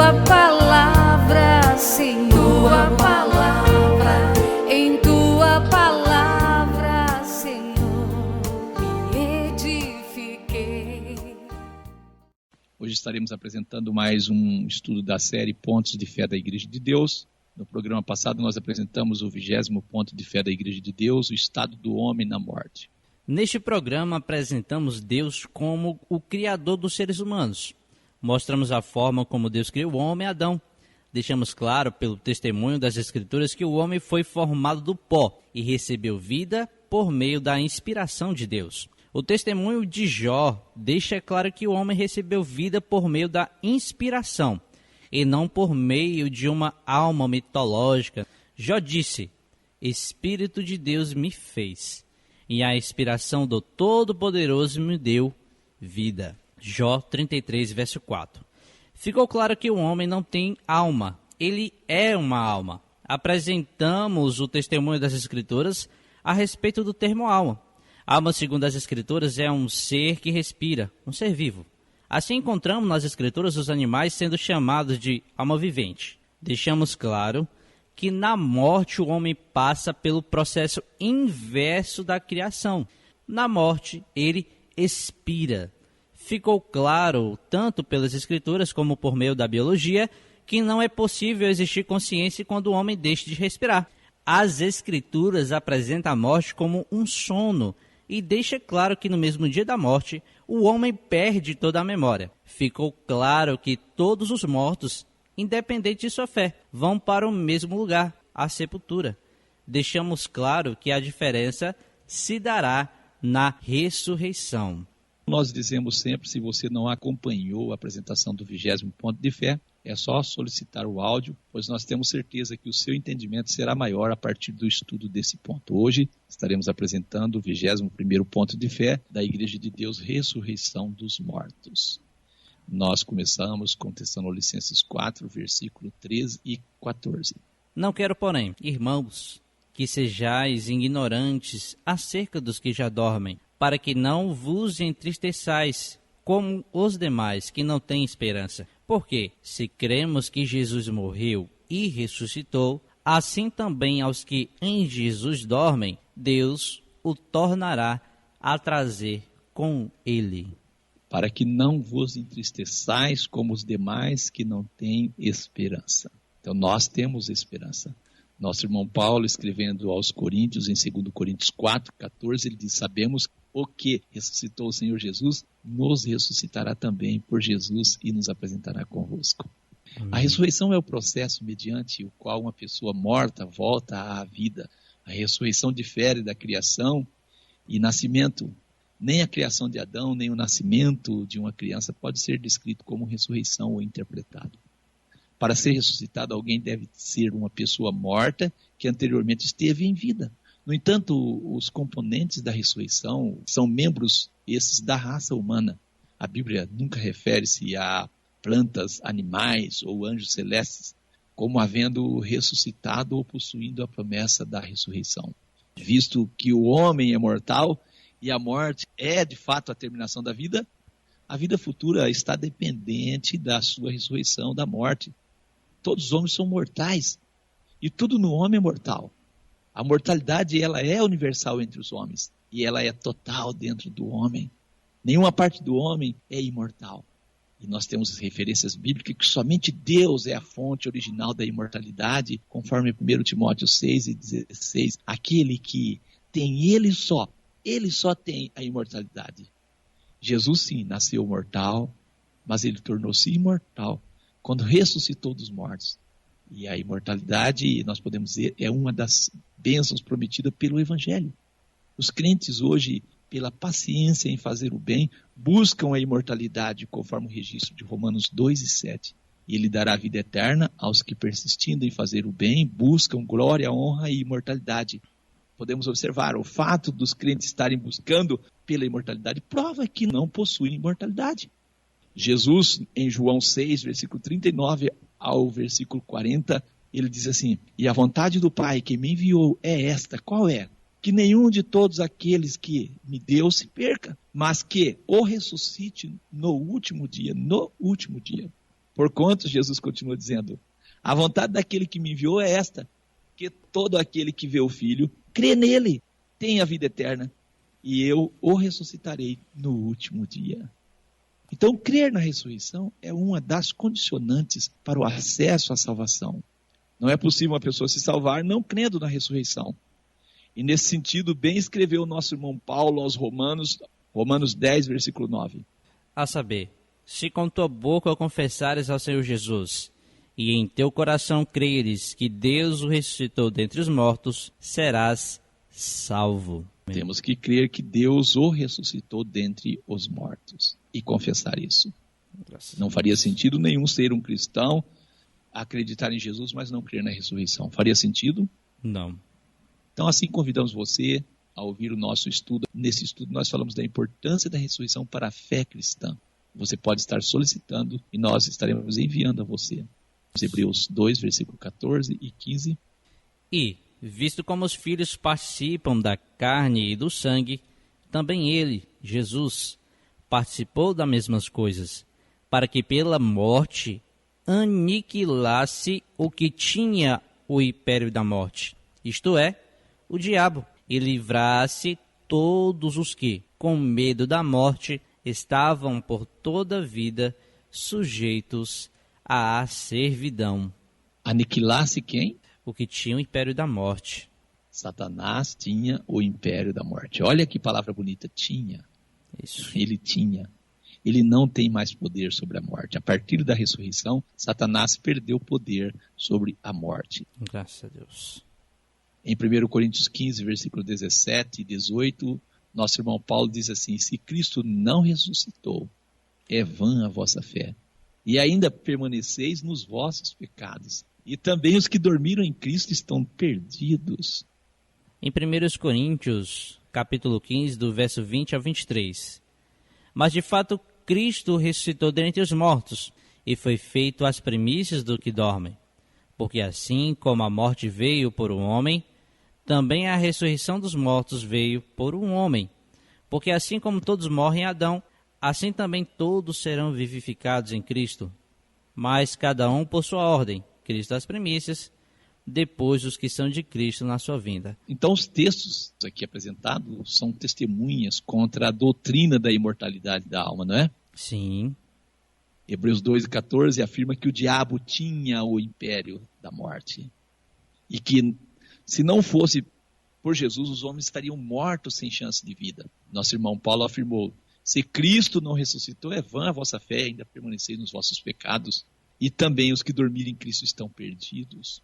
tua palavra, Senhor, tua palavra, em tua palavra, Senhor, me edifiquei. Hoje estaremos apresentando mais um estudo da série Pontos de Fé da Igreja de Deus. No programa passado nós apresentamos o 20º ponto de fé da Igreja de Deus, o estado do homem na morte. Neste programa apresentamos Deus como o Criador dos seres humanos. Mostramos a forma como Deus criou o homem, Adão. Deixamos claro pelo testemunho das Escrituras que o homem foi formado do pó e recebeu vida por meio da inspiração de Deus. O testemunho de Jó deixa claro que o homem recebeu vida por meio da inspiração e não por meio de uma alma mitológica. Jó disse: Espírito de Deus me fez, e a inspiração do Todo-Poderoso me deu vida. Jó 33, verso 4. Ficou claro que o homem não tem alma, ele é uma alma. Apresentamos o testemunho das Escrituras a respeito do termo alma. Alma, segundo as Escrituras, é um ser que respira, um ser vivo. Assim encontramos nas Escrituras os animais sendo chamados de alma vivente. Deixamos claro que na morte o homem passa pelo processo inverso da criação. Na morte, ele expira. Ficou claro, tanto pelas Escrituras como por meio da biologia, que não é possível existir consciência quando o homem deixa de respirar. As Escrituras apresentam a morte como um sono e deixa claro que no mesmo dia da morte, o homem perde toda a memória. Ficou claro que todos os mortos, independente de sua fé, vão para o mesmo lugar, a sepultura. Deixamos claro que a diferença se dará na ressurreição. Nós dizemos sempre, se você não acompanhou a apresentação do 20º ponto de fé, é só solicitar o áudio, pois nós temos certeza que o seu entendimento será maior a partir do estudo desse ponto. Hoje estaremos apresentando o 21º ponto de fé da Igreja de Deus, ressurreição dos mortos. Nós começamos com Tessalonicenses 4, versículo 13 e 14. Não quero, porém, irmãos, que sejais ignorantes acerca dos que já dormem, para que não vos entristeçais como os demais que não têm esperança. Porque, se cremos que Jesus morreu e ressuscitou, assim também aos que em Jesus dormem, Deus o tornará a trazer com ele. Para que não vos entristeçais como os demais que não têm esperança. Então nós temos esperança. Nosso irmão Paulo, escrevendo aos Coríntios, em 2 Coríntios 4, 14, ele diz: sabemos o que ressuscitou o Senhor Jesus, nos ressuscitará também por Jesus e nos apresentará convosco. Amém. A ressurreição é o processo mediante o qual uma pessoa morta volta à vida. A ressurreição difere da criação e nascimento. Nem a criação de Adão, nem o nascimento de uma criança pode ser descrito como ressurreição ou interpretado. Para ser ressuscitado, alguém deve ser uma pessoa morta que anteriormente esteve em vida. No entanto, os componentes da ressurreição são membros esses da raça humana. A Bíblia nunca refere-se a plantas, animais ou anjos celestes como havendo ressuscitado ou possuindo a promessa da ressurreição. Visto que o homem é mortal e a morte é de fato a terminação da vida, a vida futura está dependente da sua ressurreição, da morte. Todos os homens são mortais e tudo no homem é mortal. A mortalidade, ela é universal entre os homens e ela é total dentro do homem. Nenhuma parte do homem é imortal. E nós temos referências bíblicas que somente Deus é a fonte original da imortalidade, conforme 1 Timóteo 6 e 16. Aquele que tem ele só tem a imortalidade. Jesus, sim, nasceu mortal, mas ele tornou-se imortal quando ressuscitou dos mortos. E a imortalidade, nós podemos dizer, é uma das bênçãos prometidas pelo Evangelho. Os crentes hoje, pela paciência em fazer o bem, buscam a imortalidade, conforme o registro de Romanos 2 e 7. E ele dará a vida eterna aos que, persistindo em fazer o bem, buscam glória, honra e imortalidade. Podemos observar, o fato dos crentes estarem buscando pela imortalidade prova que não possuem imortalidade. Jesus, em João 6, versículo 39 ao versículo 40, ele diz assim: e a vontade do Pai que me enviou é esta, qual é? Que nenhum de todos aqueles que me deu se perca, mas que o ressuscite no último dia. Porquanto, Jesus continua dizendo, a vontade daquele que me enviou é esta, que todo aquele que vê o Filho, crê nele, tem a vida eterna, e eu o ressuscitarei no último dia. Então, crer na ressurreição é uma das condicionantes para o acesso à salvação. Não é possível uma pessoa se salvar não crendo na ressurreição. E nesse sentido, bem escreveu o nosso irmão Paulo aos Romanos, Romanos 10, versículo 9. A saber, se com tua boca confessares ao Senhor Jesus, e em teu coração creres que Deus o ressuscitou dentre os mortos, serás salvo. Temos que crer que Deus o ressuscitou dentre os mortos e confessar isso. Não faria sentido nenhum ser um cristão, acreditar em Jesus, mas não crer na ressurreição. Faria sentido? Não. Então, assim, convidamos você a ouvir o nosso estudo. Nesse estudo, nós falamos da importância da ressurreição para a fé cristã. Você pode estar solicitando e nós estaremos enviando a você. Hebreus 2, versículo 14 e 15. E, visto como os filhos participam da carne e do sangue, também ele, Jesus, participou das mesmas coisas, para que pela morte aniquilasse o que tinha o império da morte, isto é, o diabo, e livrasse todos os que, com medo da morte, estavam por toda a vida sujeitos à servidão. Aniquilasse quem? O que tinha o império da morte. Satanás tinha o império da morte. Olha que palavra bonita, tinha. Isso. Ele tinha. Ele não tem mais poder sobre a morte. A partir da ressurreição, Satanás perdeu poder sobre a morte. Graças a Deus. Em 1 Coríntios 15, versículo 17 e 18, nosso irmão Paulo diz assim, se Cristo não ressuscitou, é vã a vossa fé, e ainda permaneceis nos vossos pecados, e também os que dormiram em Cristo estão perdidos. Em 1 Coríntios, capítulo 15, do verso 20 ao 23, mas de fato Cristo ressuscitou dentre os mortos, e foi feito as primícias do que dormem, porque assim como a morte veio por um homem, também a ressurreição dos mortos veio por um homem. Porque assim como todos morrem em Adão, assim também todos serão vivificados em Cristo. Mas cada um por sua ordem, Cristo as primícias, depois os que são de Cristo na sua vinda. Então os textos aqui apresentados são testemunhas contra a doutrina da imortalidade da alma, não é? Sim. Hebreus 2,14 afirma que o diabo tinha o império da morte. E que se não fosse por Jesus, os homens estariam mortos sem chance de vida. Nosso irmão Paulo afirmou, se Cristo não ressuscitou, é vã a vossa fé, ainda permaneceis nos vossos pecados. E também os que dormirem em Cristo estão perdidos.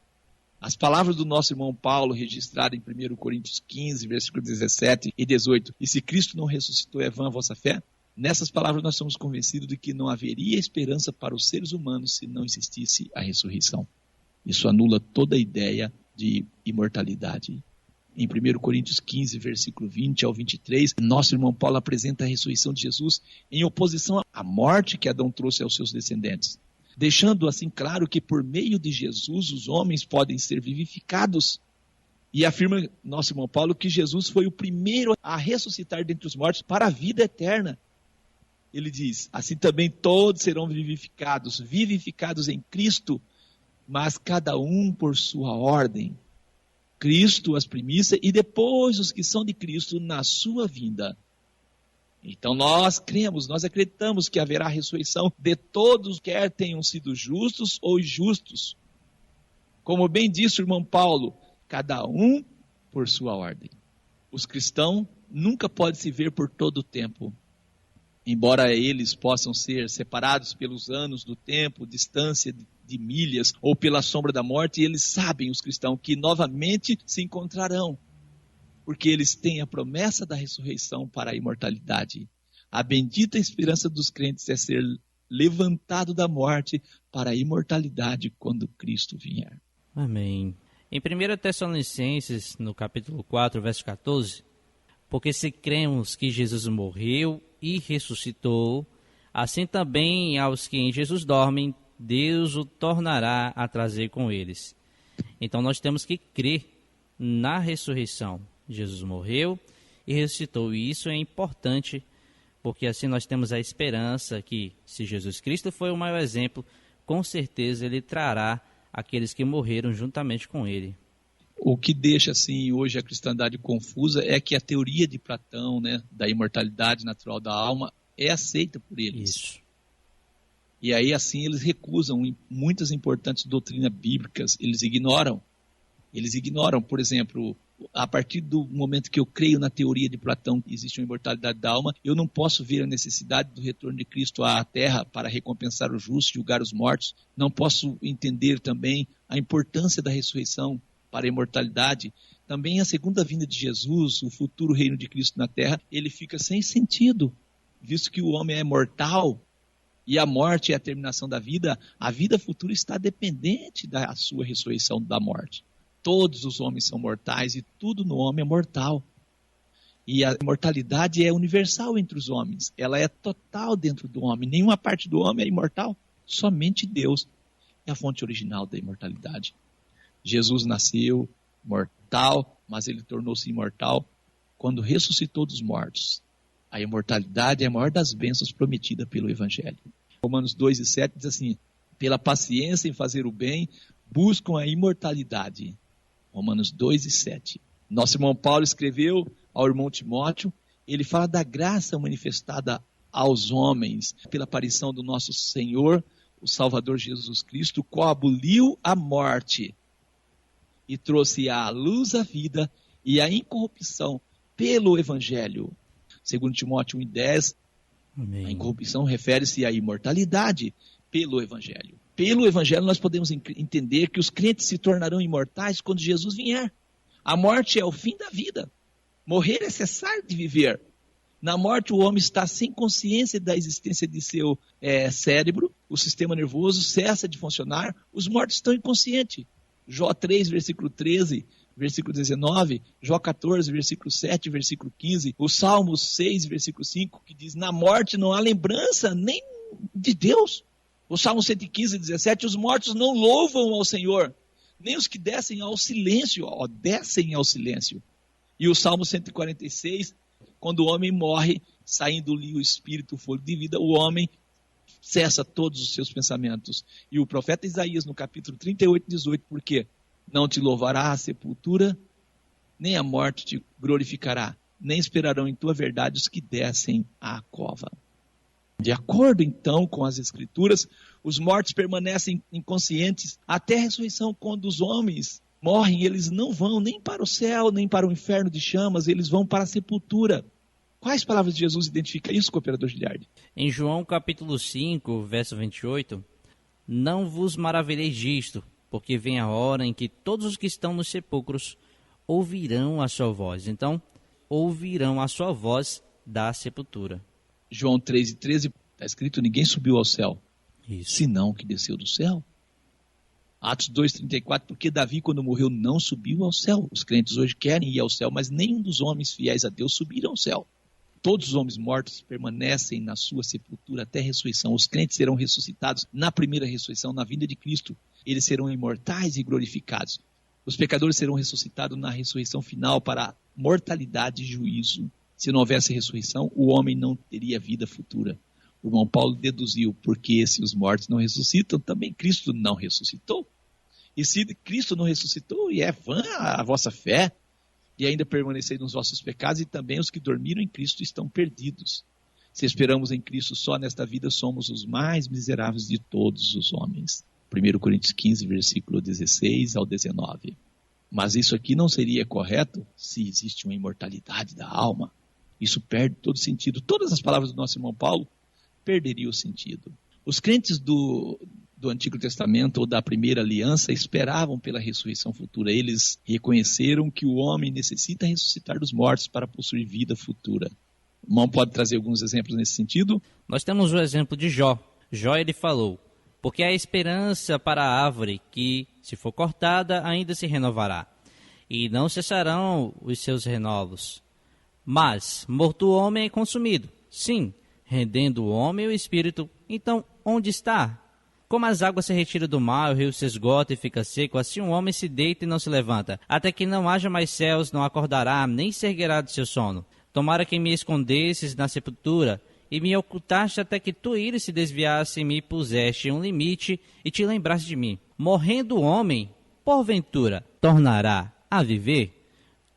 As palavras do nosso irmão Paulo, registradas em 1 Coríntios 15, versículos 17 e 18, e se Cristo não ressuscitou, é vã a vossa fé? Nessas palavras nós somos convencidos de que não haveria esperança para os seres humanos se não existisse a ressurreição. Isso anula toda a ideia de imortalidade. Em 1 Coríntios 15, versículo 20 ao 23, nosso irmão Paulo apresenta a ressurreição de Jesus em oposição à morte que Adão trouxe aos seus descendentes, deixando assim claro que por meio de Jesus os homens podem ser vivificados. E afirma nosso irmão Paulo que Jesus foi o primeiro a ressuscitar dentre os mortos para a vida eterna. Ele diz, assim também todos serão vivificados em Cristo, mas cada um por sua ordem. Cristo as primícias e depois os que são de Cristo na sua vinda. Então nós cremos, nós acreditamos que haverá ressurreição de todos, quer tenham sido justos ou injustos. Como bem disse o irmão Paulo, cada um por sua ordem. Os cristãos nunca podem se ver por todo o tempo. Embora eles possam ser separados pelos anos do tempo, distância de milhas ou pela sombra da morte, eles sabem, os cristãos, que novamente se encontrarão. Porque eles têm a promessa da ressurreição para a imortalidade. A bendita esperança dos crentes é ser levantado da morte para a imortalidade quando Cristo vier. Amém. Em 1 Tessalonicenses, no capítulo 4, verso 14, porque se cremos que Jesus morreu e ressuscitou, assim também aos que em Jesus dormem, Deus o tornará a trazer com eles. Então nós temos que crer na ressurreição. Jesus morreu e ressuscitou, e isso é importante, porque assim nós temos a esperança que, se Jesus Cristo foi o maior exemplo, com certeza ele trará aqueles que morreram juntamente com ele. O que deixa assim hoje a cristandade confusa é que a teoria de Platão, né, da imortalidade natural da alma, é aceita por eles. Isso. E aí assim eles recusam muitas importantes doutrinas bíblicas, eles ignoram. Eles ignoram, por exemplo, a partir do momento que eu creio na teoria de Platão que existe uma imortalidade da alma, eu não posso ver a necessidade do retorno de Cristo à Terra para recompensar os justos e julgar os mortos. Não posso entender também a importância da ressurreição para a imortalidade. Também a segunda vinda de Jesus, o futuro reino de Cristo na Terra, ele fica sem sentido, visto que o homem é mortal e a morte é a terminação da vida. A vida futura está dependente da sua ressurreição da morte. Todos os homens são mortais e tudo no homem é mortal. E a imortalidade é universal entre os homens. Ela é total dentro do homem. Nenhuma parte do homem é imortal. Somente Deus é a fonte original da imortalidade. Jesus nasceu mortal, mas ele tornou-se imortal quando ressuscitou dos mortos. A imortalidade é a maior das bênçãos prometida pelo Evangelho. Romanos 2:7 diz assim: pela paciência em fazer o bem, buscam a imortalidade. Romanos 2:7. Nosso irmão Paulo escreveu ao irmão Timóteo, ele fala da graça manifestada aos homens pela aparição do nosso Senhor, o Salvador Jesus Cristo, o qual aboliu a morte e trouxe à luz a vida e a incorrupção pelo Evangelho. Segundo Timóteo 1:10, a incorrupção refere-se à imortalidade pelo Evangelho. Pelo Evangelho nós podemos entender que os crentes se tornarão imortais quando Jesus vier. A morte é o fim da vida. Morrer é cessar de viver. Na morte o homem está sem consciência da existência de seu cérebro, o sistema nervoso cessa de funcionar, os mortos estão inconscientes. Jó 3, versículo 13, versículo 19, Jó 14, versículo 7, versículo 15, o Salmo 6, versículo 5, que diz, na morte não há lembrança nem de Deus. O Salmo 115, 17, os mortos não louvam ao Senhor, nem os que descem ao silêncio, descem ao silêncio. E o Salmo 146, quando o homem morre, saindo-lhe o espírito, o fôlego de vida, o homem cessa todos os seus pensamentos. E o profeta Isaías, no capítulo 38, 18, por quê? Não te louvará a sepultura, nem a morte te glorificará, nem esperarão em tua verdade os que descem à cova. De acordo, então, com as Escrituras, os mortos permanecem inconscientes até a ressurreição. Quando os homens morrem, eles não vão nem para o céu, nem para o inferno de chamas, eles vão para a sepultura. Quais palavras de Jesus identificam isso, cooperador Giliardi? Em João capítulo 5, verso 28, não vos maravilheis disto, porque vem a hora em que todos os que estão nos sepulcros ouvirão a sua voz. Então, ouvirão a sua voz da sepultura. João 3:13, está escrito, ninguém subiu ao céu, Isso. senão o que desceu do céu. Atos 2:34, porque Davi, quando morreu, não subiu ao céu. Os crentes hoje querem ir ao céu, mas nenhum dos homens fiéis a Deus subiram ao céu. Todos os homens mortos permanecem na sua sepultura até a ressurreição. Os crentes serão ressuscitados na primeira ressurreição, na vinda de Cristo. Eles serão imortais e glorificados. Os pecadores serão ressuscitados na ressurreição final para a mortalidade e juízo. Se não houvesse ressurreição, o homem não teria vida futura. O irmão Paulo deduziu, porque se os mortos não ressuscitam, também Cristo não ressuscitou. E se Cristo não ressuscitou, e é vã a vossa fé, e ainda permaneceis nos vossos pecados, e também os que dormiram em Cristo estão perdidos. Se esperamos em Cristo só nesta vida, somos os mais miseráveis de todos os homens. 1 Coríntios 15, versículo 16 ao 19. Mas isso aqui não seria correto se existe uma imortalidade da alma. Isso perde todo sentido. Todas as palavras do nosso irmão Paulo perderiam o sentido. Os crentes do Antigo Testamento ou da Primeira Aliança esperavam pela ressurreição futura. Eles reconheceram que o homem necessita ressuscitar dos mortos para possuir vida futura. O irmão pode trazer alguns exemplos nesse sentido? Nós temos o exemplo de Jó. Jó, ele falou, porque há esperança para a árvore que, se for cortada, ainda se renovará, e não cessarão os seus renovos. Mas, morto o homem é consumido. Sim, rendendo o homem o espírito. Então, onde está? Como as águas se retiram do mar, o rio se esgota e fica seco, assim um homem se deita e não se levanta. Até que não haja mais céus, não acordará, nem se erguerá do seu sono. Tomara que me escondesses na sepultura, e me ocultaste até que tua ira se desviasse e me puseste um limite e te lembraste de mim. Morrendo o homem, porventura, tornará a viver?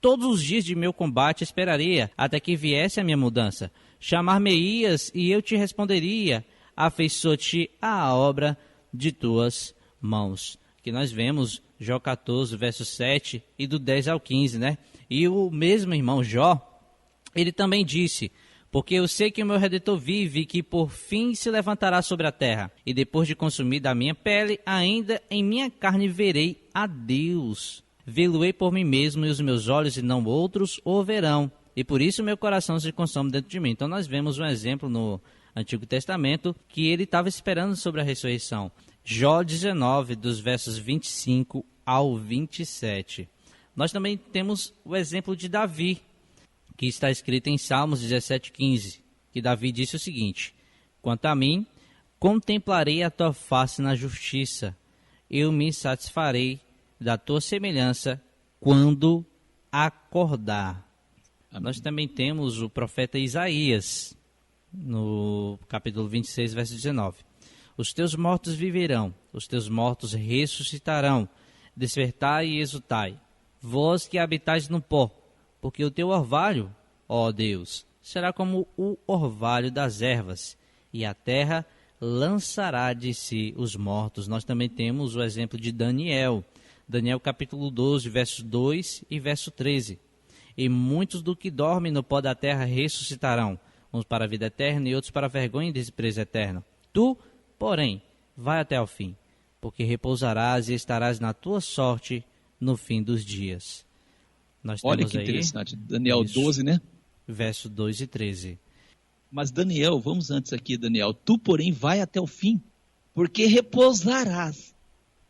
Todos os dias de meu combate esperaria até que viesse a minha mudança. Chamar-me-ias e eu te responderia, afeiçoa-te à obra de tuas mãos. Que nós vemos Jó 14, verso 7 e do 10 ao 15, né? E o mesmo irmão Jó, ele também disse: porque eu sei que o meu Redentor vive e que por fim se levantará sobre a terra. E depois de consumir da minha pele, ainda em minha carne verei a Deus. Vê-lo-ei por mim mesmo, e os meus olhos e não outros o verão. E por isso meu coração se consome dentro de mim. Então nós vemos um exemplo no Antigo Testamento que ele estava esperando sobre a ressurreição. Jó 19, dos versos 25 ao 27. Nós também temos o exemplo de Davi, que está escrito em Salmos 17:15, que Davi disse o seguinte: quanto a mim, contemplarei a tua face na justiça, eu me satisfarei da tua semelhança quando acordar. Amém. Nós também temos o profeta Isaías, no capítulo 26, verso 19. Os teus mortos viverão, os teus mortos ressuscitarão. Despertai e exultai, vós que habitais no pó, porque o teu orvalho, ó Deus, será como o orvalho das ervas, e a terra lançará de si os mortos. Nós também temos o exemplo de Daniel. Daniel capítulo 12, versos 2 e verso 13. E muitos do que dormem no pó da terra ressuscitarão, uns para a vida eterna e outros para a vergonha e desprezo eterno. Tu, porém, vai até ao fim, porque repousarás e estarás na tua sorte no fim dos dias. Nós temos Olha que aí, interessante, Daniel isso, 12, né? Verso 2 e 13. Mas Daniel, vamos antes aqui, Daniel. Tu, porém, vai até o fim, porque repousarás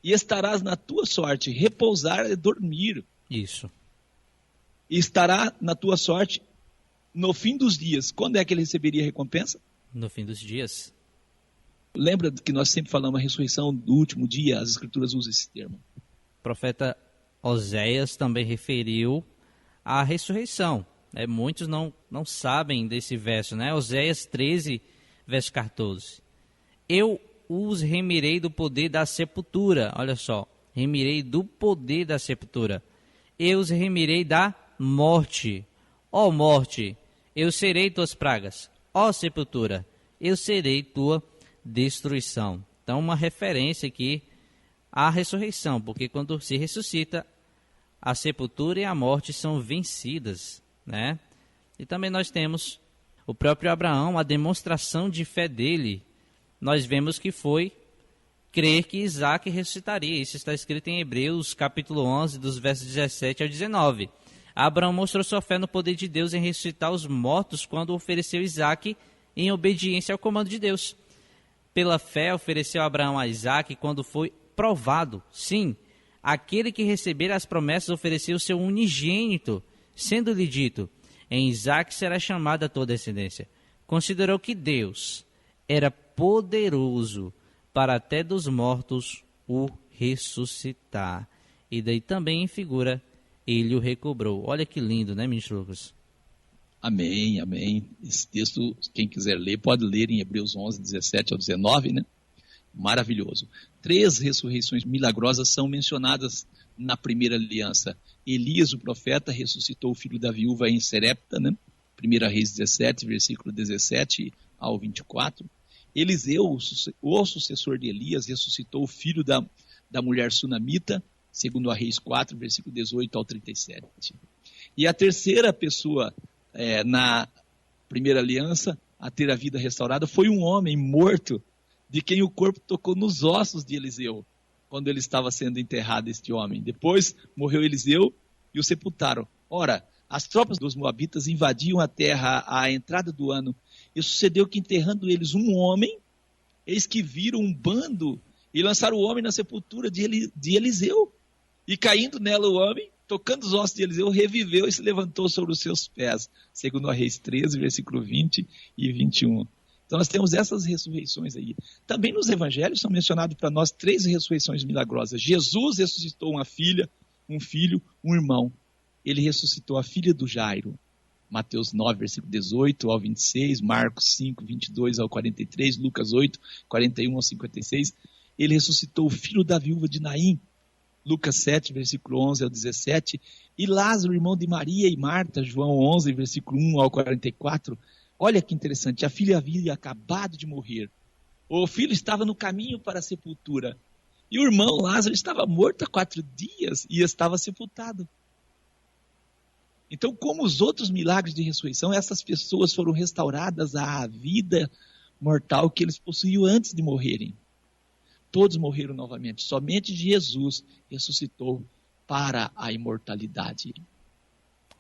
e estarás na tua sorte. Repousar é dormir. Isso. E estará na tua sorte no fim dos dias. Quando é que ele receberia a recompensa? No fim dos dias. Lembra que nós sempre falamos a ressurreição do último dia? As escrituras usam esse termo. O profeta Oséias também referiu à ressurreição. Muitos não sabem desse verso, né? Oséias 13, verso 14. Eu os remirei do poder da sepultura. Olha só, remirei do poder da sepultura. Eu os remirei da morte. Ó morte, eu serei tuas pragas. Ó sepultura, eu serei tua destruição. Então, uma referência aqui à ressurreição, porque quando se ressuscita, a sepultura e a morte são vencidas, né? E também nós temos o próprio Abraão, a demonstração de fé dele. Nós vemos que foi crer que Isaac ressuscitaria. Isso está escrito em Hebreus, capítulo 11, dos versos 17 ao 19. Abraão mostrou sua fé no poder de Deus em ressuscitar os mortos quando ofereceu Isaac em obediência ao comando de Deus. Pela fé, ofereceu Abraão a Isaac quando foi provado. Sim, aquele que receber as promessas ofereceu o seu unigênito, sendo-lhe dito: em Isaac será chamada a tua descendência. Considerou que Deus era poderoso para até dos mortos o ressuscitar. E daí também em figura, ele o recobrou. Olha que lindo, né, ministro Lucas? Amém, amém. Esse texto, quem quiser ler, pode ler em Hebreus 11, 17 ao 19, né? Maravilhoso. 3 ressurreições milagrosas são mencionadas na primeira aliança. Elias, o profeta, ressuscitou o filho da viúva em Serepta, né? 1 Reis 17, versículo 17 ao 24. Eliseu, o sucessor de Elias, ressuscitou o filho da mulher sunamita, 2 Reis 4, versículo 18 ao 37. E a terceira pessoa na primeira aliança a ter a vida restaurada foi um homem morto, de quem o corpo tocou nos ossos de Eliseu, quando ele estava sendo enterrado, este homem. Depois morreu Eliseu e o sepultaram. Ora, as tropas dos moabitas invadiam a terra à entrada do ano, e sucedeu que, enterrando eles um homem, eis que viram um bando e lançaram o homem na sepultura de Eliseu. E caindo nela o homem, tocando os ossos de Eliseu, reviveu e se levantou sobre os seus pés. 2 Reis 13, versículo 20 e 21. Então nós temos essas ressurreições aí. Também nos evangelhos são mencionados para nós 3 ressurreições milagrosas. Jesus ressuscitou uma filha, um filho, um irmão. Ele ressuscitou a filha do Jairo, Mateus 9, versículo 18 ao 26, Marcos 5, 22 ao 43, Lucas 8, 41 ao 56. Ele ressuscitou o filho da viúva de Naim, Lucas 7, versículo 11 ao 17, e Lázaro, irmão de Maria e Marta, João 11, versículo 1 ao 44. Olha que interessante, a filha havia acabado de morrer. O filho estava no caminho para a sepultura. E o irmão Lázaro estava morto há 4 dias e estava sepultado. Então, como os outros milagres de ressurreição, essas pessoas foram restauradas à vida mortal que eles possuíam antes de morrerem. Todos morreram novamente. Somente Jesus ressuscitou para a imortalidade.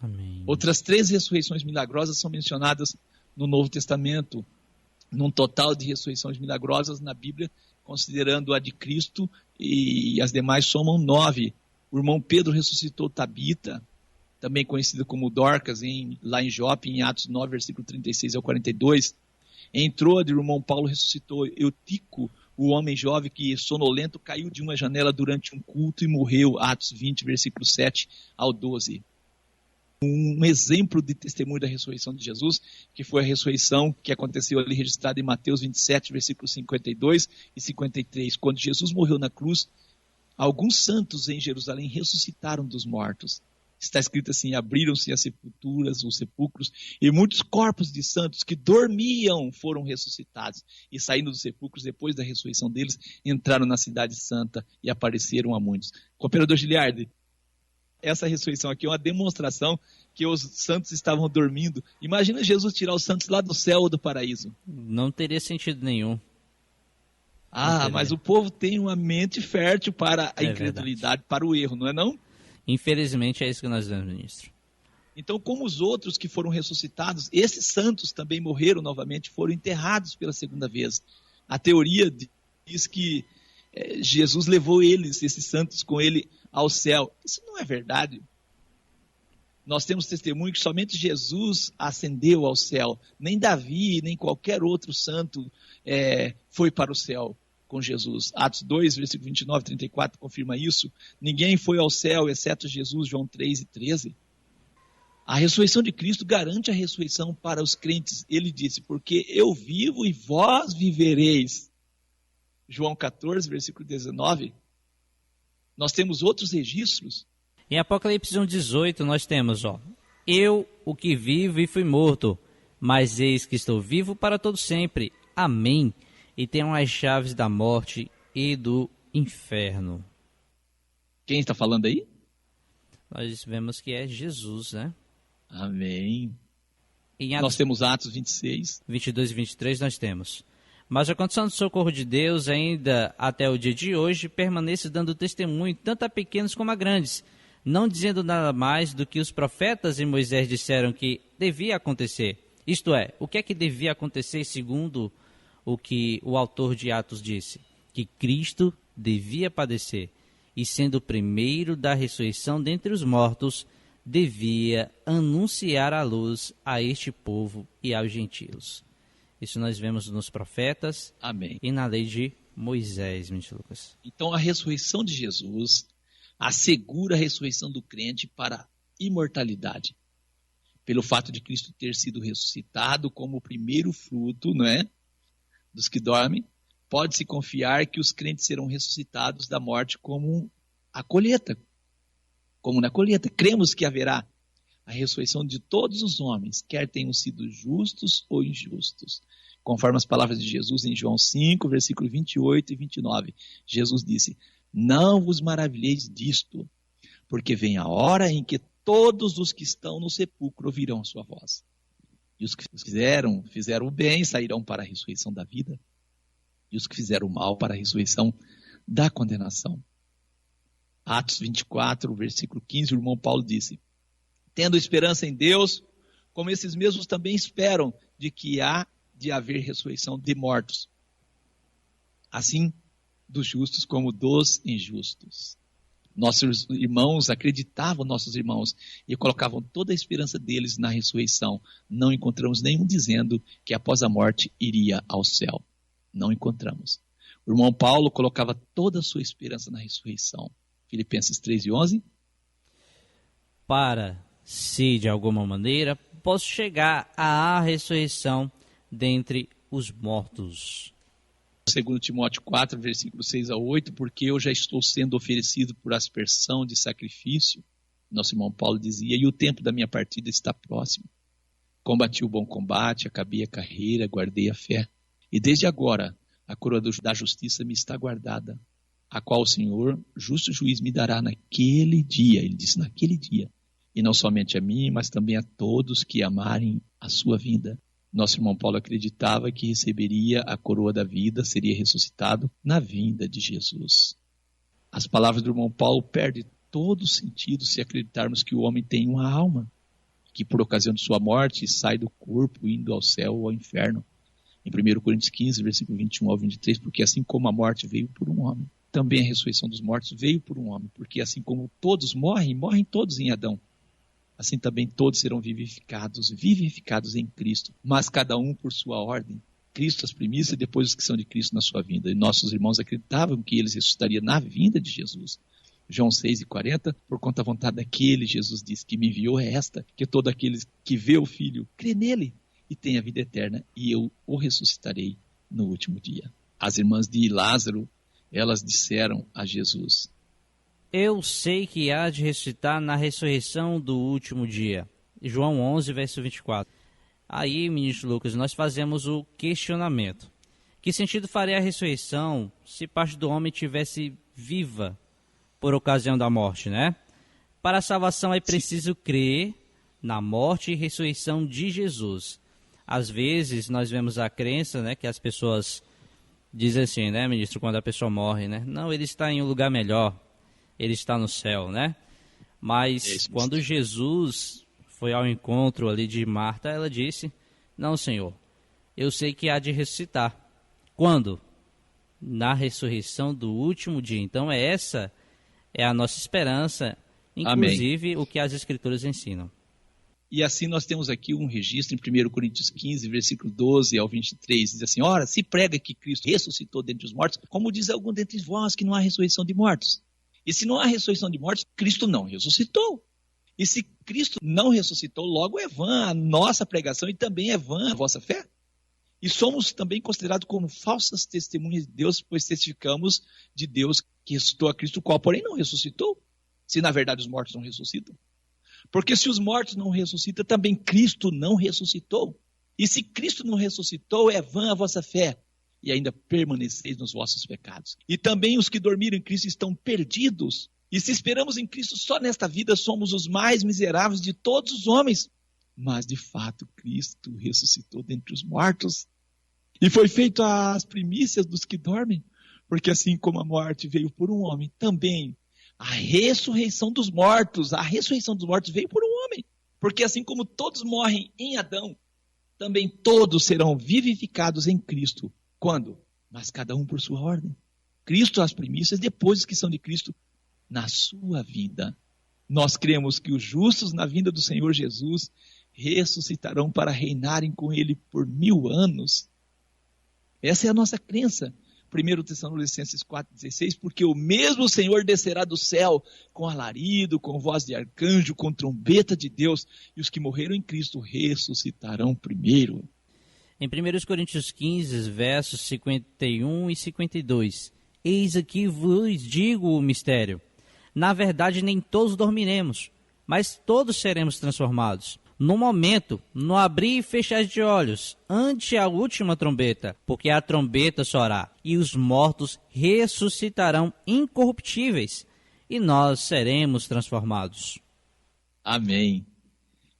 Amém. Outras 3 ressurreições milagrosas são mencionadas no Novo Testamento, num total de ressurreições milagrosas na Bíblia, considerando a de Cristo, e as demais somam 9. O irmão Pedro ressuscitou Tabita, também conhecida como Dorcas, lá em Jope, em Atos 9, versículo 36 ao 42. Em Troade, o irmão Paulo ressuscitou Eutico, o homem jovem que, sonolento, caiu de uma janela durante um culto e morreu, Atos 20, versículo 7 ao 12. Um exemplo de testemunho da ressurreição de Jesus, que foi a ressurreição que aconteceu ali registrada em Mateus 27, versículos 52 e 53. Quando Jesus morreu na cruz, alguns santos em Jerusalém ressuscitaram dos mortos. Está escrito assim: abriram-se as sepulturas, os sepulcros, e muitos corpos de santos que dormiam foram ressuscitados. E saindo dos sepulcros, depois da ressurreição deles, entraram na cidade santa e apareceram a muitos. Cooperador Giliardi, essa ressurreição aqui é uma demonstração que os santos estavam dormindo. Imagina Jesus tirar os santos lá do céu ou do paraíso. Não teria sentido nenhum. Mas o povo tem uma mente fértil para a incredulidade, verdade. Para o erro, não é não? Infelizmente é isso que nós vemos, ministro. Então, como os outros que foram ressuscitados, esses santos também morreram novamente, foram enterrados pela segunda vez. A teoria diz que Jesus levou esses santos com ele ao céu. Isso não é verdade. Nós temos testemunho que somente Jesus ascendeu ao céu. Nem Davi, nem qualquer outro santo foi para o céu com Jesus. Atos 2, versículo 29 e 34 confirma isso. Ninguém foi ao céu, exceto Jesus, João 3 e 13. A ressurreição de Cristo garante a ressurreição para os crentes. Ele disse: porque eu vivo e vós vivereis. João 14, versículo 19. Nós temos outros registros. Em Apocalipse 1,18 nós temos, eu, o que vivo e fui morto, mas eis que estou vivo para todo sempre. Amém. E tenho as chaves da morte e do inferno. Quem está falando aí? Nós vemos que é Jesus, né? Amém. Em Nós temos Atos 26. 22 e 23 nós temos. Mas a condição do socorro de Deus, ainda até o dia de hoje, permanece dando testemunho tanto a pequenos como a grandes, não dizendo nada mais do que os profetas e Moisés disseram que devia acontecer. Isto é, o que é que devia acontecer segundo o que o autor de Atos disse? Que Cristo devia padecer, e sendo o primeiro da ressurreição dentre os mortos, devia anunciar a luz a este povo e aos gentios. Isso nós vemos nos profetas. Amém. E na lei de Moisés, ministro Lucas. Então a ressurreição de Jesus assegura a ressurreição do crente para a imortalidade. Pelo fato de Cristo ter sido ressuscitado como o primeiro fruto, não é? Dos que dormem, pode-se confiar que os crentes serão ressuscitados da morte como a colheita. Como na colheita. Cremos que haverá a ressurreição de todos os homens, quer tenham sido justos ou injustos. Conforme as palavras de Jesus em João 5, versículo 28 e 29. Jesus disse: não vos maravilheis disto, porque vem a hora em que todos os que estão no sepulcro ouvirão a sua voz. E os que fizeram o bem, sairão para a ressurreição da vida. E os que fizeram o mal para a ressurreição da condenação. Atos 24, versículo 15, o irmão Paulo disse: tendo esperança em Deus, como esses mesmos também esperam de que há de haver ressurreição de mortos. Assim, dos justos como dos injustos. Nossos irmãos acreditavam, e colocavam toda a esperança deles na ressurreição. Não encontramos nenhum dizendo que após a morte iria ao céu. Não encontramos. O irmão Paulo colocava toda a sua esperança na ressurreição. Filipenses 3 e 11. Para, se de alguma maneira, posso chegar à ressurreição dentre os mortos? 2 Timóteo 4, versículo 6 a 8, porque eu já estou sendo oferecido por aspersão de sacrifício, nosso irmão Paulo dizia, e o tempo da minha partida está próximo. Combati o bom combate, acabei a carreira, guardei a fé, e desde agora a coroa da justiça me está guardada, a qual o Senhor, justo juiz, me dará naquele dia, ele disse, naquele dia, e não somente a mim, mas também a todos que amarem a sua vinda. Nosso irmão Paulo acreditava que receberia a coroa da vida, seria ressuscitado na vinda de Jesus. As palavras do irmão Paulo perdem todo o sentido se acreditarmos que o homem tem uma alma, que por ocasião de sua morte sai do corpo indo ao céu ou ao inferno. Em 1 Coríntios 15, versículo 21 ao 23, porque assim como a morte veio por um homem, também a ressurreição dos mortos veio por um homem, porque assim como todos morrem, morrem todos em Adão. Assim também todos serão vivificados em Cristo, mas cada um por sua ordem. Cristo as primícias e depois os que são de Cristo na sua vinda. E nossos irmãos acreditavam que eles ressuscitariam na vinda de Jesus. João 6,40, por conta da vontade daquele, Jesus diz que me enviou é esta, que todo aquele que vê o Filho, crê nele e tem a vida eterna, e eu o ressuscitarei no último dia. As irmãs de Lázaro, elas disseram a Jesus, eu sei que há de ressuscitar na ressurreição do último dia. João 11, verso 24. Aí, ministro Lucas, nós fazemos o questionamento. Que sentido faria a ressurreição se parte do homem estivesse viva por ocasião da morte, né? Para a salvação é preciso crer na morte e ressurreição de Jesus. Às vezes, nós vemos a crença, né, que as pessoas dizem assim, né, ministro, quando a pessoa morre, né? Não, ele está em um lugar melhor. Ele está no céu, né? Mas quando Jesus foi ao encontro ali de Marta, ela disse, não, Senhor, eu sei que há de ressuscitar. Quando? Na ressurreição do último dia. Então essa é a nossa esperança, inclusive Amém. O que as Escrituras ensinam. E assim nós temos aqui um registro em 1 Coríntios 15, versículo 12 ao 23, diz assim, ora, se prega que Cristo ressuscitou dentre os mortos, como diz algum dentre vós que não há ressurreição de mortos? E se não há ressurreição de mortos, Cristo não ressuscitou. E se Cristo não ressuscitou, logo é vã a nossa pregação e também é vã a vossa fé. E somos também considerados como falsas testemunhas de Deus, pois testificamos de Deus que ressuscitou a Cristo, o qual, porém, não ressuscitou. Se, na verdade, os mortos não ressuscitam. Porque se os mortos não ressuscitam, também Cristo não ressuscitou. E se Cristo não ressuscitou, é vã a vossa fé. E ainda permaneceis nos vossos pecados. E também os que dormiram em Cristo estão perdidos. E se esperamos em Cristo só nesta vida, somos os mais miseráveis de todos os homens. Mas, de fato, Cristo ressuscitou dentre os mortos. E foi feito as primícias dos que dormem. Porque assim como a morte veio por um homem, também a ressurreição dos mortos veio por um homem. Porque assim como todos morrem em Adão, também todos serão vivificados em Cristo. Quando? Mas cada um por sua ordem. Cristo as primícias, depois os que são de Cristo na sua vida. Nós cremos que os justos na vinda do Senhor Jesus ressuscitarão para reinarem com Ele por 1000 anos. Essa é a nossa crença. 1 Tessalonicenses 4,16, porque o mesmo Senhor descerá do céu com alarido, com voz de arcanjo, com trombeta de Deus, e os que morreram em Cristo ressuscitarão primeiro. Em 1 Coríntios 15, versos 51 e 52, eis aqui vos digo o mistério. Na verdade, nem todos dormiremos, mas todos seremos transformados. No momento, no abrir e fechar de olhos, ante a última trombeta, porque a trombeta soará, e os mortos ressuscitarão incorruptíveis, e nós seremos transformados. Amém.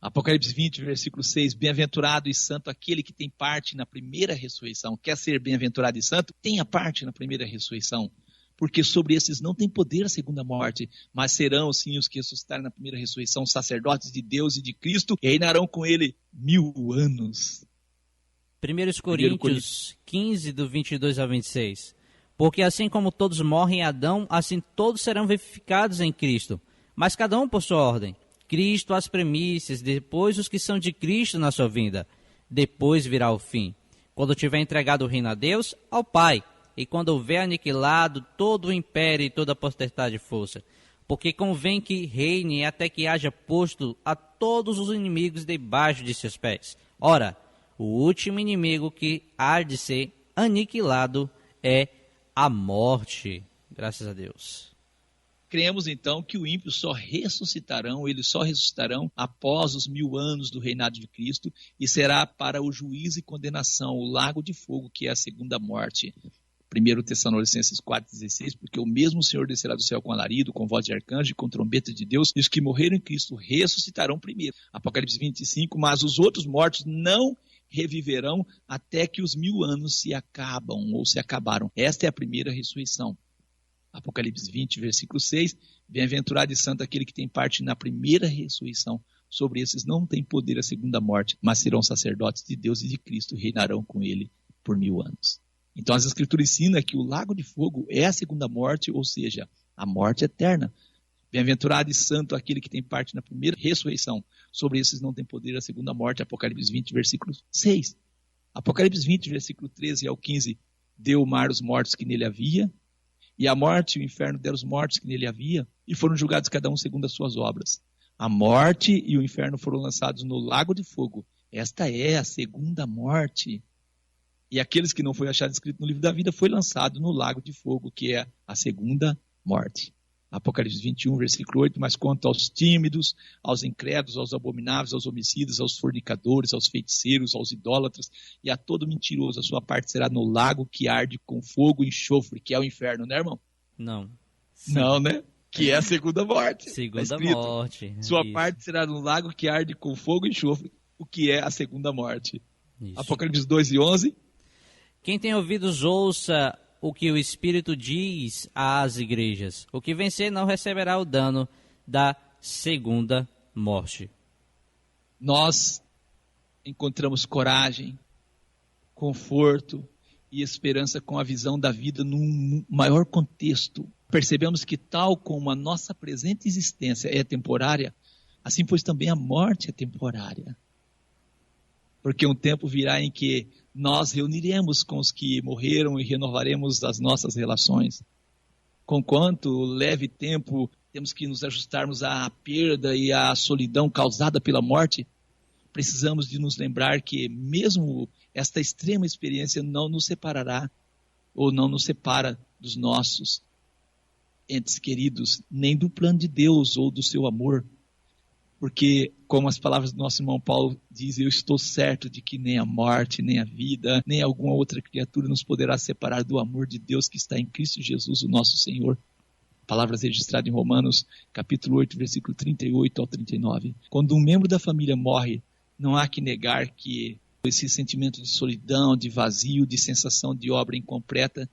Apocalipse 20, versículo 6, bem-aventurado e santo aquele que tem parte na primeira ressurreição. Quer ser bem-aventurado e santo? Tenha parte na primeira ressurreição. Porque sobre esses não tem poder a segunda morte, mas serão sim os que ressuscitarem na primeira ressurreição, sacerdotes de Deus e de Cristo, e reinarão com ele 1000 anos. 1 Coríntios 15, do 22 ao 26. Porque assim como todos morrem em Adão, assim todos serão vivificados em Cristo, mas cada um por sua ordem. Cristo as primícias, depois os que são de Cristo na sua vinda. Depois virá o fim, quando tiver entregado o reino a Deus, ao Pai, e quando houver aniquilado todo o império e toda a potestade e força. porque convém que reine até que haja posto a todos os inimigos debaixo de seus pés. Ora, o último inimigo que há de ser aniquilado é a morte. Graças a Deus. Cremos então que o ímpio eles só ressuscitarão após os 1000 anos do reinado de Cristo, e será para o juízo e condenação, o lago de fogo, que é a segunda morte. 1 Tessalonicenses 4,16, porque o mesmo Senhor descerá do céu com alarido, com voz de arcanjo e com trombeta de Deus, e os que morreram em Cristo ressuscitarão primeiro. Apocalipse 25, mas os outros mortos não reviverão até que os 1000 anos se acabaram. Esta é a primeira ressurreição. Apocalipse 20, versículo 6, bem-aventurado e santo aquele que tem parte na primeira ressurreição. Sobre esses não tem poder a segunda morte, mas serão sacerdotes de Deus e de Cristo, e reinarão com ele por 1000 anos. Então as Escrituras ensinam que o lago de fogo é a segunda morte, ou seja, a morte eterna. Bem-aventurado e santo aquele que tem parte na primeira ressurreição. Sobre esses não tem poder a segunda morte. Apocalipse 20, versículo 6. Apocalipse 20, versículo 13 ao 15, deu o mar os mortos que nele havia, e a morte e o inferno deram os mortos que nele havia, e foram julgados cada um segundo as suas obras. A morte e o inferno foram lançados no lago de fogo. Esta é a segunda morte. E aqueles que não foi achado escrito no livro da vida foi lançado no lago de fogo, que é a segunda morte. Apocalipse 21, versículo 8, mas quanto aos tímidos, aos incrédulos, aos abomináveis, aos homicidas, aos fornicadores, aos feiticeiros, aos idólatras e a todo mentiroso, a sua parte será no lago que arde com fogo e enxofre, que é o inferno, né, irmão? Não. Sim. Não, né? Que é a segunda morte. Segunda morte. Sua Isso. parte será no lago que arde com fogo e enxofre, o que é a segunda morte. Isso. Apocalipse 2 e 11. Quem tem ouvidos, ouça o que o Espírito diz às igrejas. O que vencer não receberá o dano da segunda morte. Nós encontramos coragem, conforto e esperança com a visão da vida num maior contexto. Percebemos que tal como a nossa presente existência é temporária, assim pois também a morte é temporária. Porque um tempo virá em que nós reuniremos com os que morreram e renovaremos as nossas relações. Conquanto leve tempo, temos que nos ajustarmos à perda e à solidão causada pela morte, precisamos de nos lembrar que mesmo esta extrema experiência não nos separará ou não nos separa dos nossos entes queridos, nem do plano de Deus ou do seu amor. Porque, como as palavras do nosso irmão Paulo dizem, eu estou certo de que nem a morte, nem a vida, nem alguma outra criatura nos poderá separar do amor de Deus que está em Cristo Jesus, o nosso Senhor. Palavras registradas em Romanos, capítulo 8, versículo 38 ao 39. Quando um membro da família morre, não há que negar que esse sentimento de solidão, de vazio, de sensação de obra incompleta,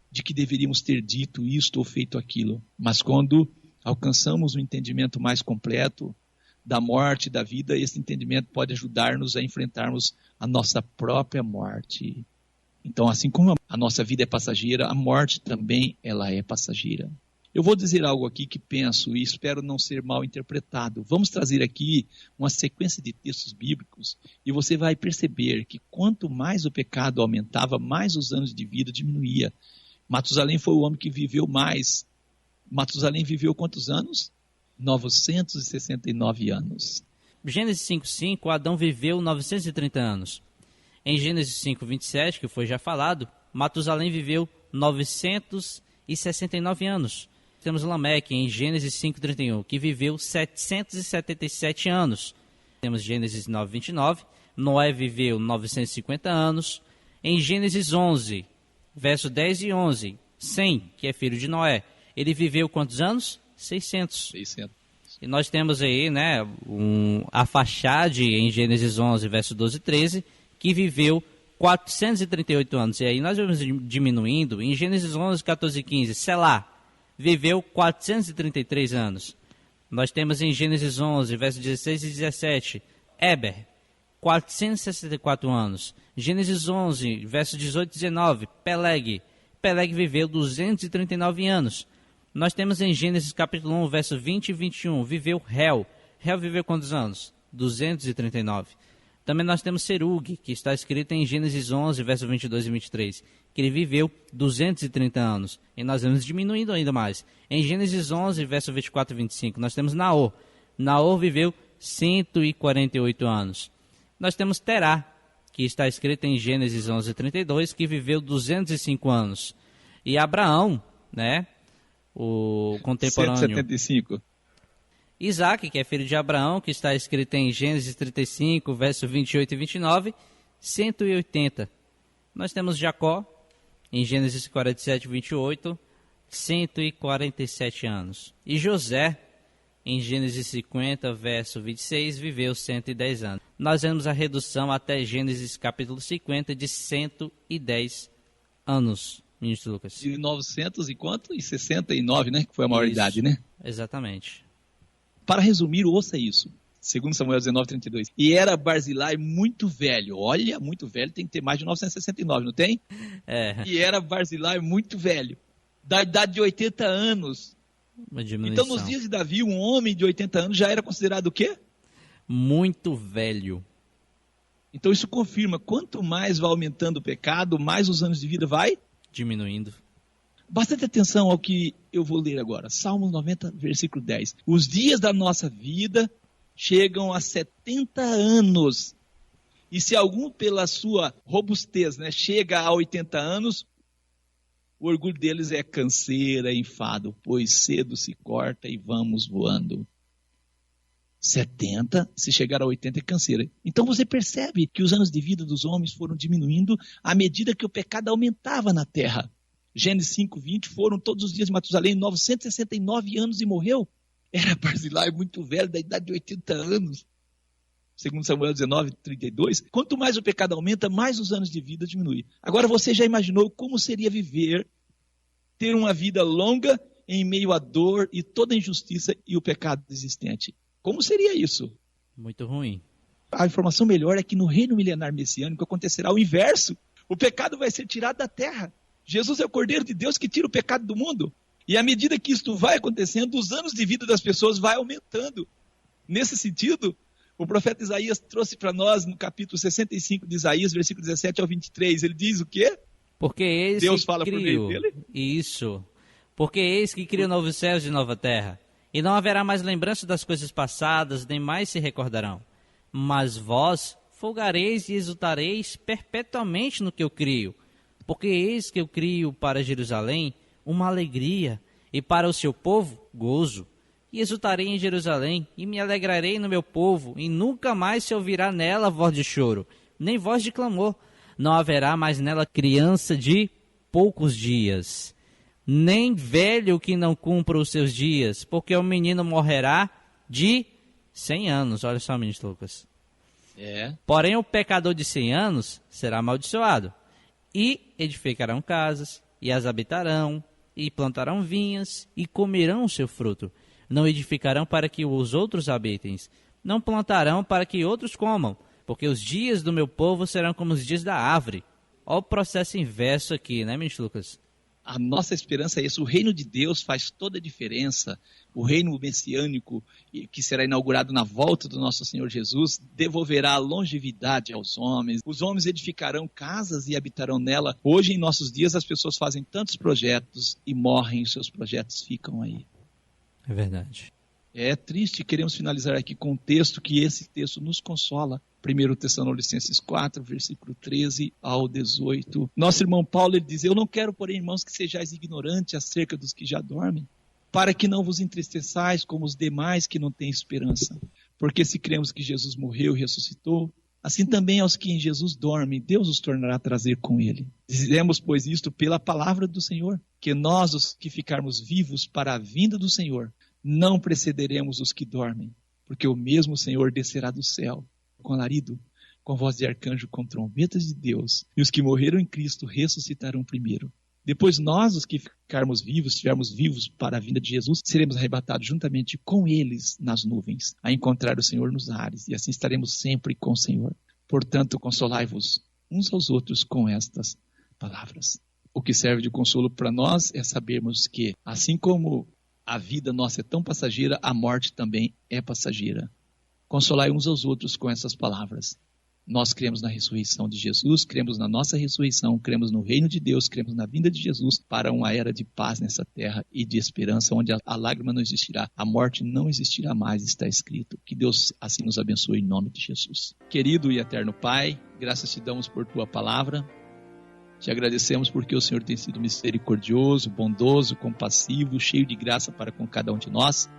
de que deveríamos ter dito isto ou feito aquilo. Mas quando alcançamos um entendimento mais completo da morte, da vida, esse entendimento pode ajudar-nos a enfrentarmos a nossa própria morte. Então, assim como a nossa vida é passageira, a morte também ela é passageira. Eu vou dizer algo aqui que penso e espero não ser mal interpretado. Vamos trazer aqui uma sequência de textos bíblicos e você vai perceber que quanto mais o pecado aumentava, mais os anos de vida diminuía. Matusalém foi o homem que viveu mais. Matusalém viveu quantos anos? 969 anos. Gênesis 5:5, Adão viveu 930 anos. Em Gênesis 5:27, que foi já falado, Matusalém viveu 969 anos. Temos Lameque em Gênesis 5:31, que viveu 777 anos. Temos Gênesis 9:29, Noé viveu 950 anos. Em Gênesis 11, verso 10 e 11, Sem, que é filho de Noé, ele viveu quantos anos? 600. E nós temos aí, né, Arfaxade em Gênesis 11, verso 12 e 13, que viveu 438 anos. E aí nós vamos diminuindo. Em Gênesis 11, 14 e 15, Selá viveu 433 anos. Nós temos em Gênesis 11, verso 16 e 17, Éber, 464 anos. Gênesis 11, verso 18 e 19, Peleg viveu 239 anos. Nós temos em Gênesis capítulo 1, verso 20 e 21, viveu Réu. Réu viveu quantos anos? 239. Também nós temos Serug, que está escrito em Gênesis 11, verso 22 e 23. que ele viveu 230 anos. E nós vamos diminuindo ainda mais. Em Gênesis 11, verso 24 e 25, nós temos Naor. Naor viveu 148 anos. Nós temos Terá, que está escrito em Gênesis 11, 32, que viveu 205 anos. E Abraão, né, o contemporâneo... 175. Isaac, que é filho de Abraão, que está escrito em Gênesis 35, verso 28 e 29, 180. Nós temos Jacó, em Gênesis 47, 28, 147 anos. E José, em Gênesis 50, verso 26, viveu 110 anos. Nós vemos a redução até Gênesis capítulo 50 de 110 anos, ministro Lucas. De 900 e quanto? E 69, né? Que foi a maioridade, né? Exatamente. Para resumir, ouça isso. 2 Samuel 19, 32. E era Barzilai muito velho. Olha, muito velho, tem que ter mais de 969, não tem? É. E era Barzilai muito velho, da idade de 80 anos. Uma diminuição. Então, nos dias de Davi, um homem de 80 anos já era considerado o quê? Muito velho. Então, isso confirma, quanto mais vai aumentando o pecado, mais os anos de vida vai diminuindo. Bastante atenção ao que eu vou ler agora. Salmos 90, versículo 10. Os dias da nossa vida chegam a 70 anos. E se algum, pela sua robustez, né, chega a 80 anos, o orgulho deles é canseira, enfado, pois cedo se corta e vamos voando. 70, se chegar a 80 é canseira. Então você percebe que os anos de vida dos homens foram diminuindo à medida que o pecado aumentava na terra. Gênesis 5:20, foram todos os dias de Matusalém 969 anos e morreu. Era Barzilai muito velho, da idade de 80 anos. 2 Samuel 19, 32. Quanto mais o pecado aumenta, mais os anos de vida diminuem. Agora você já imaginou como seria viver, ter uma vida longa em meio à dor e toda a injustiça e o pecado existente? Como seria isso? Muito ruim. A informação melhor é que no reino milenar messiânico acontecerá o inverso. O pecado vai ser tirado da terra. Jesus é o Cordeiro de Deus que tira o pecado do mundo. E à medida que isto vai acontecendo, os anos de vida das pessoas vai aumentando. Nesse sentido, o profeta Isaías trouxe para nós no capítulo 65 de Isaías, versículo 17 ao 23. Ele diz o quê? Porque eis Deus que fala por meio dele? Isso. Porque eis que cria novos céus e nova terra. E não haverá mais lembrança das coisas passadas, nem mais se recordarão. Mas vós folgareis e exultareis perpetuamente no que eu crio. Porque eis que eu crio para Jerusalém uma alegria, e para o seu povo, gozo. E exultarei em Jerusalém, e me alegrarei no meu povo, e nunca mais se ouvirá nela voz de choro, nem voz de clamor. Não haverá mais nela criança de poucos dias, nem velho que não cumpra os seus dias, porque o menino morrerá de 100 anos. Olha só, ministro Lucas. Porém, o pecador de 100 anos será amaldiçoado. E edificarão casas, e as habitarão, e plantarão vinhas, e comerão o seu fruto. Não edificarão para que os outros habitem, não plantarão para que outros comam, porque os dias do meu povo serão como os dias da árvore. Olha o processo inverso aqui, né, ministro Lucas? A nossa esperança é isso. O reino de Deus faz toda a diferença. O reino messiânico, que será inaugurado na volta do nosso Senhor Jesus, devolverá longevidade aos homens. Os homens edificarão casas e habitarão nela. Hoje, em nossos dias, as pessoas fazem tantos projetos e morrem, os seus projetos ficam aí. É verdade. É triste, queremos finalizar aqui com um texto que esse texto nos consola. 1 Tessalonicenses 4, versículo 13 ao 18. Nosso irmão Paulo ele diz: eu não quero, porém, irmãos, que sejais ignorantes acerca dos que já dormem, para que não vos entristeçais como os demais que não têm esperança. Porque se cremos que Jesus morreu e ressuscitou, assim também aos que em Jesus dormem, Deus os tornará a trazer com ele. Dizemos, pois, isto pela palavra do Senhor, que nós, os que ficarmos vivos para a vinda do Senhor, não precederemos os que dormem, porque o mesmo Senhor descerá do céu, com alarido, com voz de arcanjo, com trombetas de Deus, e os que morreram em Cristo ressuscitarão primeiro. Depois nós, os que ficarmos vivos, estivermos vivos para a vinda de Jesus, seremos arrebatados juntamente com eles nas nuvens, a encontrar o Senhor nos ares, e assim estaremos sempre com o Senhor. Portanto, consolai-vos uns aos outros com estas palavras. O que serve de consolo para nós é sabermos que, assim como a vida nossa é tão passageira, a morte também é passageira. Consolai uns aos outros com essas palavras. Nós cremos na ressurreição de Jesus, cremos na nossa ressurreição, cremos no reino de Deus, cremos na vinda de Jesus para uma era de paz nessa terra e de esperança, onde a lágrima não existirá, a morte não existirá mais, está escrito. Que Deus assim nos abençoe em nome de Jesus. Querido e eterno Pai, graças te damos por tua palavra. Te agradecemos porque o Senhor tem sido misericordioso, bondoso, compassivo, cheio de graça para com cada um de nós.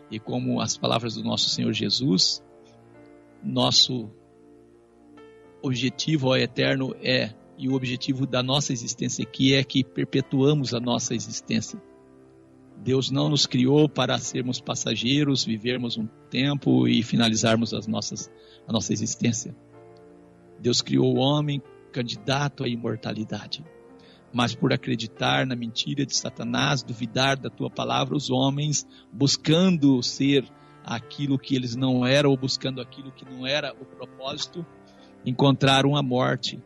E como as palavras do nosso Senhor Jesus, nosso objetivo, ó Eterno, e o objetivo da nossa existência aqui é que perpetuamos a nossa existência. Deus não nos criou para sermos passageiros, vivermos um tempo e finalizarmos a nossa existência. Deus criou o homem candidato à imortalidade. Mas por acreditar na mentira de Satanás, duvidar da tua palavra, os homens, buscando ser aquilo que eles não eram, ou buscando aquilo que não era o propósito, encontraram a morte.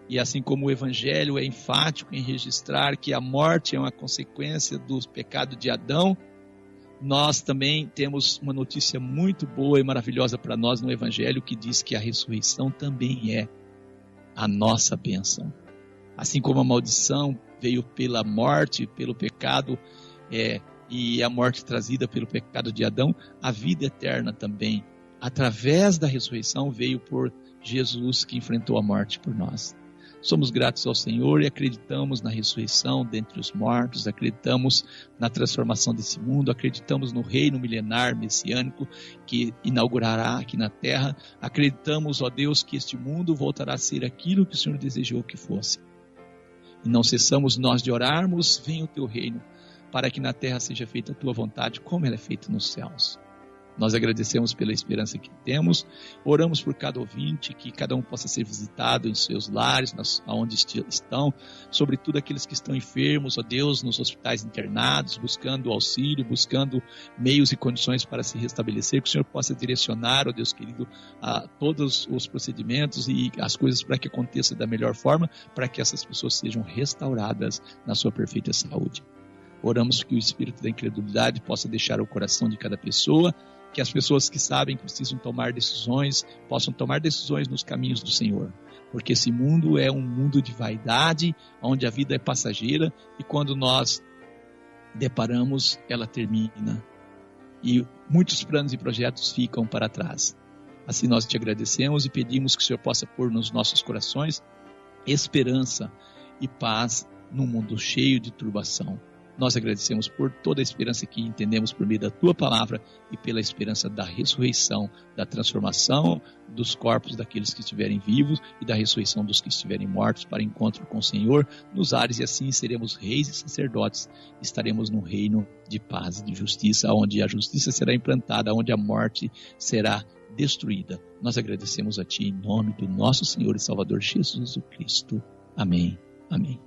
E assim como o Evangelho é enfático em registrar que a morte é uma consequência do pecado de Adão, nós também temos uma notícia muito boa e maravilhosa para nós no Evangelho, que diz que a ressurreição também é a nossa bênção. Assim como a maldição veio pela morte, pelo pecado, e a morte trazida pelo pecado de Adão, a vida eterna também, através da ressurreição, veio por Jesus, que enfrentou a morte por nós. Somos gratos ao Senhor e acreditamos na ressurreição dentre os mortos, acreditamos na transformação desse mundo, acreditamos no reino milenar messiânico que inaugurará aqui na terra, acreditamos, ó Deus, que este mundo voltará a ser aquilo que o Senhor desejou que fosse. E não cessamos nós de orarmos: venha o teu reino, para que na terra seja feita a tua vontade, como ela é feita nos céus. Nós agradecemos pela esperança que temos, oramos por cada ouvinte, que cada um possa ser visitado em seus lares, onde estão, sobretudo aqueles que estão enfermos, ó Deus, nos hospitais internados, buscando auxílio, buscando meios e condições para se restabelecer, que o Senhor possa direcionar, ó Deus querido, a todos os procedimentos e as coisas para que aconteça da melhor forma, para que essas pessoas sejam restauradas na sua perfeita saúde. Oramos que o espírito da incredulidade possa deixar o coração de cada pessoa, que as pessoas que sabem que precisam tomar decisões, possam tomar decisões nos caminhos do Senhor. Porque esse mundo é um mundo de vaidade, onde a vida é passageira, e quando nós deparamos, ela termina. E muitos planos e projetos ficam para trás. Assim nós te agradecemos e pedimos que o Senhor possa pôr nos nossos corações esperança e paz num mundo cheio de turbação. Nós agradecemos por toda a esperança que entendemos por meio da tua palavra e pela esperança da ressurreição, da transformação dos corpos daqueles que estiverem vivos e da ressurreição dos que estiverem mortos para encontro com o Senhor nos ares, e assim seremos reis e sacerdotes, estaremos num reino de paz e de justiça, onde a justiça será implantada, onde a morte será destruída. Nós agradecemos a ti em nome do nosso Senhor e Salvador Jesus Cristo. Amém. Amém.